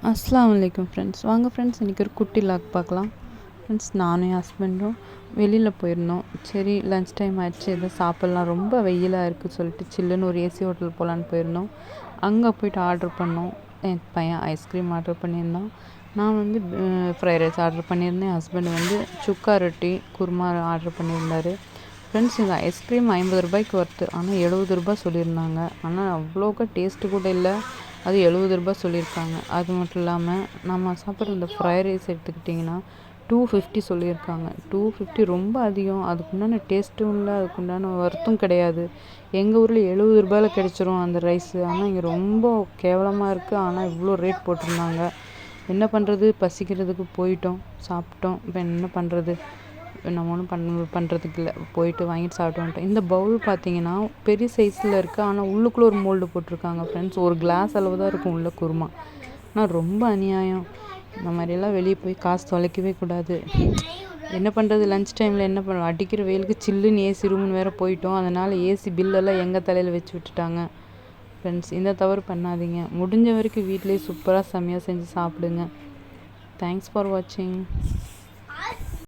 அஸ்ஸலாமு அலைக்கும் ஃப்ரெண்ட்ஸ். வாங்க ஃப்ரெண்ட்ஸ், இன்றைக்கி ஒரு குட்டி லாக் பார்க்கலாம். ஃப்ரெண்ட்ஸ், நானும் என் ஹஸ்பண்டும் வெளியில் போயிருந்தோம். சரி, லன்ச் டைம் ஆகிடுச்சு, எதோ சாப்பிட்லாம், ரொம்ப வெயிலாக இருக்குது சொல்லிட்டு சில்லுன்னு ஒரு ஏசி ஹோட்டல் போகலான்னு போயிருந்தோம். அங்கே போய்ட்டு ஆர்டர் பண்ணோம். என் பையன் ஐஸ்கிரீம் ஆர்டர் பண்ணியிருந்தான். நான் வந்து ஃப்ரைட் ரைஸ் ஆர்டர் பண்ணியிருந்தேன். என் ஹஸ்பண்ட் வந்து சுக்கா ரொட்டி குருமா ஆர்டர் பண்ணியிருந்தார். ஃப்ரெண்ட்ஸ், இந்த ஐஸ்கிரீம் 50 ரூபாய்க்கு ஒர்த்து, ஆனால் 70 ரூபாய் சொல்லியிருந்தாங்க. ஆனால் அவ்வளோக்கா டேஸ்ட்டு கூட இல்லை, அது 70 ரூபாய் சொல்லியிருக்காங்க. அது மட்டும் இல்லாமல் நம்ம சாப்பிட்ற இந்த ஃப்ரைட் ரைஸ் எடுத்துக்கிட்டிங்கன்னா 250 சொல்லியிருக்காங்க. 250 ரொம்ப அதிகம். அதுக்குண்டான டேஸ்ட்டும் இல்லை, அதுக்குண்டான ஒர்த்தும் கிடையாது. எங்கள் ஊரில் 70 ரூபாயில் கிடச்சிரும் அந்த ரைஸு, ஆனால் இங்கே ரொம்ப கேவலமாக இருக்குது. ஆனால் இவ்வளோ ரேட் போட்டிருந்தாங்க. என்ன பண்ணுறது, பசிக்கிறதுக்கு போயிட்டோம், சாப்பிட்டோம். இப்போ என்ன பண்ணுறது, நம்ம ஒன்றும் பண்ணுறதுக்கு இல்லை, போயிட்டு வாங்கிட்டு சாப்பிட்டு வந்துட்டோம். இந்த பவுல் பார்த்தீங்கன்னா பெரிய சைஸில் இருக்குது, ஆனால் உள்ளுக்குள்ளே ஒரு மோல்டு போட்டிருக்காங்க. ஃப்ரெண்ட்ஸ், ஒரு கிளாஸ் அளவு தான் இருக்கும் உள்ள குருமா. ஆனால் ரொம்ப அநியாயம். இந்த மாதிரியெல்லாம் வெளியே போய் காசு தொலைக்கவே கூடாது. என்ன பண்ணுறது, லன்ச் டைமில் என்ன பண்ணுறோம், அடிக்கிற வெயிலுக்கு சில்லுன்னு ஏசி ரூம்னு வேறு போயிட்டோம். அதனால் ஏசி பில்லெல்லாம் எங்கள் தலையில் வச்சு விட்டுட்டாங்க. ஃப்ரெண்ட்ஸ், இந்த தவறு பண்ணாதீங்க. முடிஞ்ச வரைக்கும் வீட்டிலேயே சூப்பராக செம்மையாக செஞ்சு சாப்பிடுங்க. தேங்க்ஸ் ஃபார் வாட்சிங்.